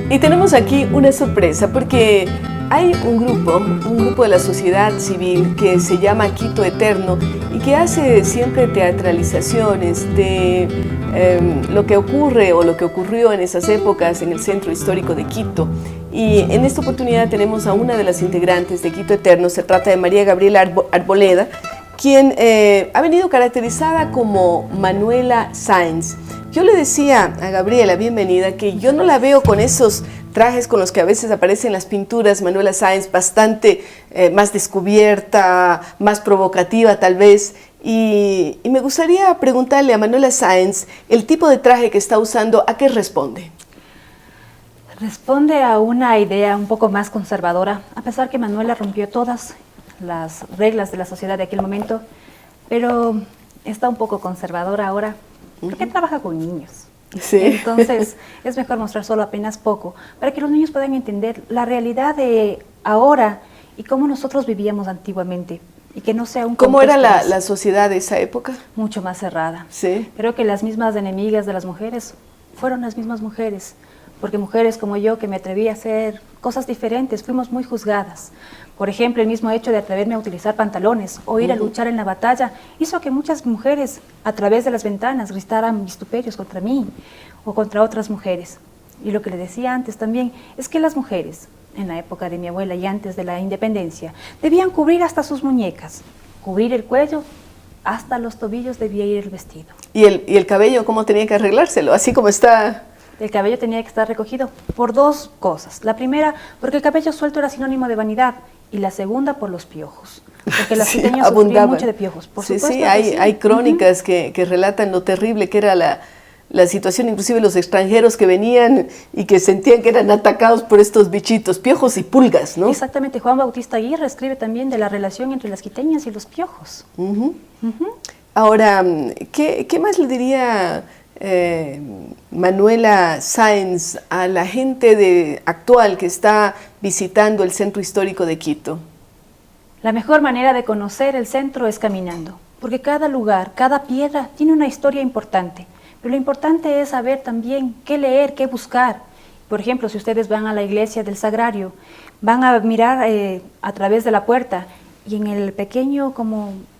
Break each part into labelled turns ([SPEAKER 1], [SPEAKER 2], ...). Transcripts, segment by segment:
[SPEAKER 1] Y tenemos aquí una sorpresa porque hay un grupo de la sociedad civil que se llama Quito Eterno y que hace siempre teatralizaciones de lo que ocurre o lo que ocurrió en esas épocas en el centro histórico de Quito. Y en esta oportunidad tenemos a una de las integrantes de Quito Eterno, se trata de María Gabriela Arboleda, quien ha venido caracterizada como Manuela Sáenz. Yo le decía a Gabriela, bienvenida, que yo no la veo con esos trajes con los que a veces aparecen las pinturas, Manuela Sáenz, bastante más descubierta, más provocativa tal vez. Y me gustaría preguntarle a Manuela Sáenz, el tipo de traje que está usando, ¿a qué responde?
[SPEAKER 2] Responde a una idea un poco más conservadora, a pesar que Manuela rompió todas las reglas de la sociedad de aquel momento, pero está un poco conservadora ahora, porque trabaja con niños.
[SPEAKER 1] Sí.
[SPEAKER 2] Entonces es mejor mostrar solo apenas poco, para que los niños puedan entender la realidad de ahora y cómo nosotros vivíamos antiguamente. Y que no sea un
[SPEAKER 1] ¿Cómo era la sociedad de esa época?
[SPEAKER 2] Mucho más cerrada.
[SPEAKER 1] Sí.
[SPEAKER 2] Creo que las mismas enemigas de las mujeres fueron las mismas mujeres, porque mujeres como yo, que me atreví a hacer cosas diferentes, fuimos muy juzgadas. Por ejemplo, el mismo hecho de atreverme a utilizar pantalones o ir a luchar en la batalla hizo que muchas mujeres, a través de las ventanas, gritaran vistuperios contra mí o contra otras mujeres. Y lo que le decía antes también es que las mujeres, en la época de mi abuela y antes de la independencia, debían cubrir hasta sus muñecas, cubrir el cuello, hasta los tobillos debía ir el vestido.
[SPEAKER 1] ¿Y el cabello cómo tenía que arreglárselo? Así como está.
[SPEAKER 2] El cabello tenía que estar recogido por dos cosas. La primera, porque el cabello suelto era sinónimo de vanidad, y la segunda, por los piojos. Porque las quiteñas sufrían mucho de piojos. Por supuesto
[SPEAKER 1] sí, hay crónicas que relatan lo terrible que era la situación, inclusive los extranjeros que venían y que sentían que eran atacados por estos bichitos, piojos y pulgas, ¿no?
[SPEAKER 2] Exactamente. Juan Bautista Aguirre escribe también de la relación entre las quiteñas y los piojos.
[SPEAKER 1] Ahora, ¿qué más le diría Manuela Sáenz a la gente actual que está visitando el centro histórico de Quito?
[SPEAKER 2] La mejor manera de conocer el centro es caminando, porque cada lugar, cada piedra tiene una historia importante, pero lo importante es saber también qué leer, qué buscar. Por ejemplo, si ustedes van a la iglesia del Sagrario, van a mirar a través de la puerta y en el pequeño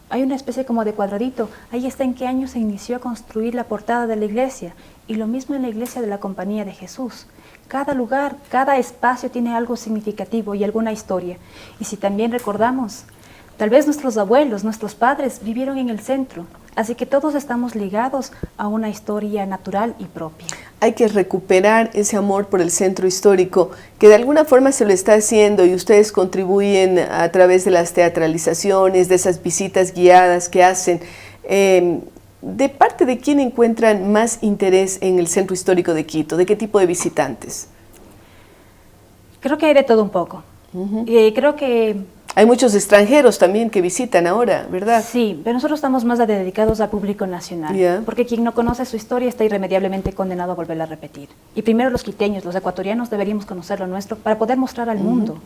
[SPEAKER 2] hay una especie como de cuadradito, ahí está en qué año se inició a construir la portada de la iglesia, y lo mismo en la iglesia de la Compañía de Jesús. Cada lugar, cada espacio tiene algo significativo y alguna historia. Y si también recordamos, tal vez nuestros abuelos, nuestros padres vivieron en el centro, así que todos estamos ligados a una historia natural y propia.
[SPEAKER 1] Hay que recuperar ese amor por el centro histórico, que de alguna forma se lo está haciendo y ustedes contribuyen a través de las teatralizaciones, de esas visitas guiadas que hacen. ¿De parte de quién encuentran más interés en el centro histórico de Quito? ¿De qué tipo de visitantes?
[SPEAKER 2] Creo que hay de todo un poco. Creo que
[SPEAKER 1] hay muchos extranjeros también que visitan ahora, ¿verdad?
[SPEAKER 2] Sí, pero nosotros estamos más dedicados al público nacional, porque quien no conoce su historia está irremediablemente condenado a volverla a repetir. Y primero los quiteños, los ecuatorianos, deberíamos conocer lo nuestro para poder mostrar al mundo.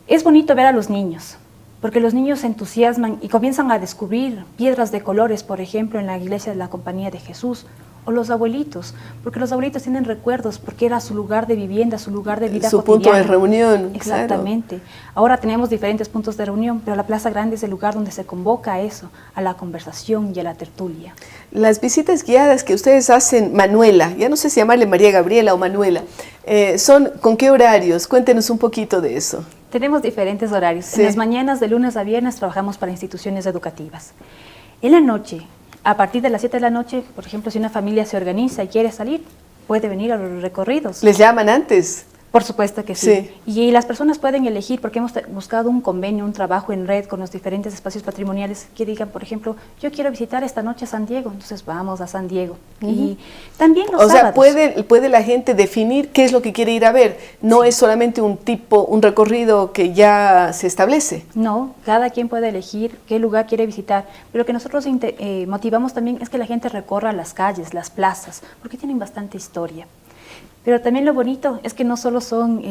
[SPEAKER 2] Es bonito ver a los niños, porque los niños se entusiasman y comienzan a descubrir piedras de colores, por ejemplo, en la iglesia de la Compañía de Jesús, o los abuelitos, porque los abuelitos tienen recuerdos, porque era su lugar de vivienda, su lugar de vida
[SPEAKER 1] su
[SPEAKER 2] cotidiana.
[SPEAKER 1] Punto de reunión.
[SPEAKER 2] Exactamente. Claro. Ahora tenemos diferentes puntos de reunión, pero la Plaza Grande es el lugar donde se convoca a eso, a la conversación y a la tertulia.
[SPEAKER 1] Las visitas guiadas que ustedes hacen, Manuela, ya no sé si llamarle María Gabriela o Manuela, ¿son con qué horarios? Cuéntenos un poquito de eso.
[SPEAKER 2] Tenemos diferentes horarios.
[SPEAKER 1] Sí.
[SPEAKER 2] En las mañanas, de lunes a viernes, trabajamos para instituciones educativas. En la noche, a partir de las 7 de la noche, por ejemplo, si una familia se organiza y quiere salir, puede venir a los recorridos.
[SPEAKER 1] ¿Les llaman antes?
[SPEAKER 2] Por supuesto que sí. Y las personas pueden elegir, porque hemos buscado un convenio, un trabajo en red con los diferentes espacios patrimoniales que digan, por ejemplo, yo quiero visitar esta noche San Diego, entonces vamos a San Diego. Y también los sábados.
[SPEAKER 1] O sea, puede la gente definir qué es lo que quiere ir a ver, no es solamente un recorrido que ya se establece.
[SPEAKER 2] No, cada quien puede elegir qué lugar quiere visitar, pero lo que nosotros motivamos también es que la gente recorra las calles, las plazas, porque tienen bastante historia. Pero también lo bonito es que no solo son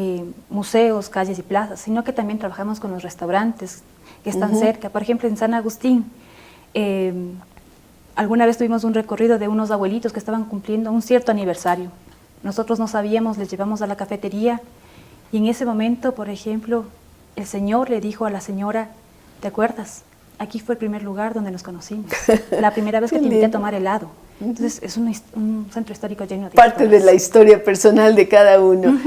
[SPEAKER 2] museos, calles y plazas, sino que también trabajamos con los restaurantes que están cerca. Por ejemplo, en San Agustín, alguna vez tuvimos un recorrido de unos abuelitos que estaban cumpliendo un cierto aniversario. Nosotros no sabíamos, les llevamos a la cafetería y en ese momento, por ejemplo, el señor le dijo a la señora, ¿te acuerdas? Aquí fue el primer lugar donde nos conocimos. La primera vez que te invité a tomar helado. Entonces es un centro histórico lleno de
[SPEAKER 1] parte
[SPEAKER 2] historias.
[SPEAKER 1] de la historia personal de cada uno.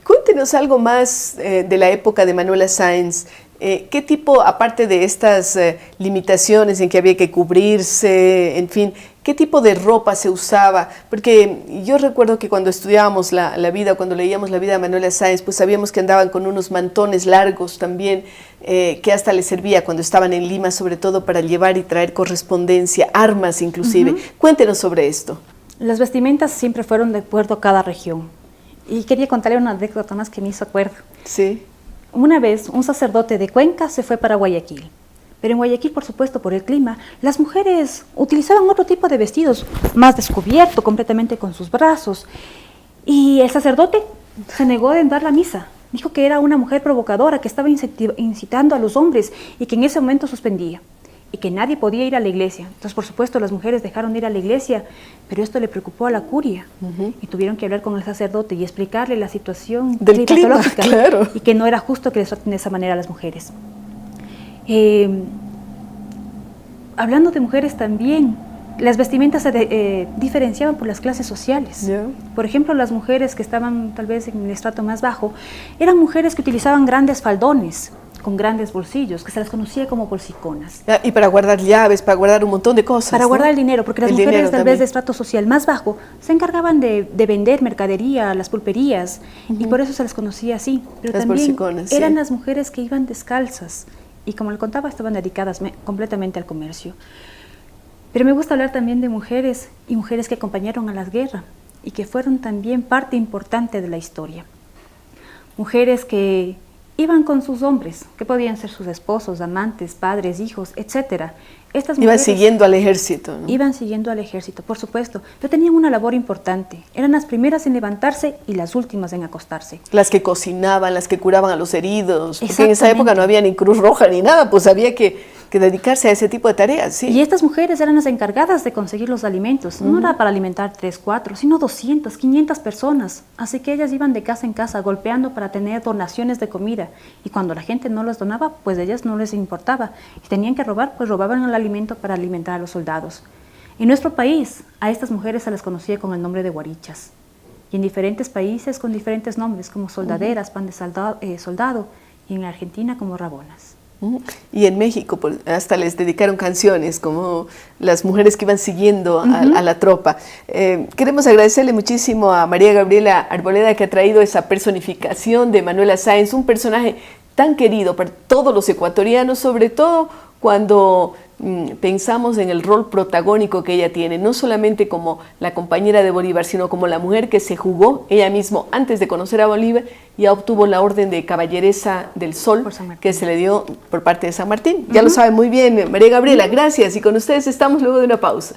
[SPEAKER 1] Cuéntenos algo más de la época de Manuela Sáenz. ¿Qué tipo, aparte de estas limitaciones en que había que cubrirse, en fin, qué tipo de ropa se usaba? Porque yo recuerdo que cuando estudiábamos la vida, cuando leíamos la vida de Manuela Sáenz, pues sabíamos que andaban con unos mantones largos también, que hasta les servía cuando estaban en Lima, sobre todo para llevar y traer correspondencia, armas inclusive. Cuéntenos sobre esto.
[SPEAKER 2] Las vestimentas siempre fueron de acuerdo a cada región. Y quería contarle una anécdota más que me hizo acuerdo.
[SPEAKER 1] Sí.
[SPEAKER 2] Una vez, un sacerdote de Cuenca se fue para Guayaquil. Pero en Guayaquil, por supuesto, por el clima, las mujeres utilizaban otro tipo de vestidos, más descubierto, completamente con sus brazos. Y el sacerdote se negó en dar la misa. Dijo que era una mujer provocadora, que estaba incitando a los hombres y que en ese momento suspendía. Y que nadie podía ir a la iglesia. Entonces, por supuesto, las mujeres dejaron de ir a la iglesia, pero esto le preocupó a la curia. Y tuvieron que hablar con el sacerdote y explicarle la situación
[SPEAKER 1] del clima, claro.
[SPEAKER 2] Y que no era justo que les traten de esa manera a las mujeres. Hablando de mujeres también, las vestimentas se diferenciaban por las clases sociales. Por ejemplo, las mujeres que estaban tal vez en el estrato más bajo, eran mujeres que utilizaban grandes faldones, con grandes bolsillos, que se las conocía como bolsiconas.
[SPEAKER 1] Y para guardar llaves, para guardar un montón de cosas.
[SPEAKER 2] Para guardar el dinero, porque las mujeres tal
[SPEAKER 1] también
[SPEAKER 2] vez de estrato social más bajo se encargaban de vender mercadería a las pulperías, y por eso se les conocía así. Pero
[SPEAKER 1] las
[SPEAKER 2] también
[SPEAKER 1] bolsiconas,
[SPEAKER 2] eran las mujeres que iban descalzas, y como le contaba, estaban dedicadas completamente al comercio. Pero me gusta hablar también de mujeres, y mujeres que acompañaron a la guerra, y que fueron también parte importante de la historia. Mujeres que iban con sus hombres, que podían ser sus esposos, amantes, padres, hijos, etc. Estas
[SPEAKER 1] iban siguiendo al ejército, ¿no?
[SPEAKER 2] Iban siguiendo al ejército, por supuesto, pero tenían una labor importante. Eran las primeras en levantarse y las últimas en acostarse.
[SPEAKER 1] Las que cocinaban, las que curaban a los heridos, porque en esa época no había ni Cruz Roja ni nada, pues había que dedicarse a ese tipo de tareas, sí.
[SPEAKER 2] Y estas mujeres eran las encargadas de conseguir los alimentos. No era para alimentar 3, 4, sino 200, 500 personas. Así que ellas iban de casa en casa golpeando para tener donaciones de comida. Y cuando la gente no las donaba, pues a ellas no les importaba. Y tenían que robar, pues robaban el alimento para alimentar a los soldados. En nuestro país, a estas mujeres se les conocía con el nombre de guarichas. Y en diferentes países con diferentes nombres, como soldaderas, pan de soldado, y en Argentina como rabonas.
[SPEAKER 1] Y en México hasta les dedicaron canciones, como las mujeres que iban siguiendo a la tropa. Queremos agradecerle muchísimo a María Gabriela Arboleda, que ha traído esa personificación de Manuela Sáenz, un personaje tan querido por todos los ecuatorianos, sobre todo cuando pensamos en el rol protagónico que ella tiene, no solamente como la compañera de Bolívar, sino como la mujer que se jugó ella misma antes de conocer a Bolívar, y ya obtuvo la Orden de Caballeresa del Sol, que se le dio por parte de San Martín. Ya lo sabe muy bien María Gabriela, gracias, y con ustedes estamos luego de una pausa.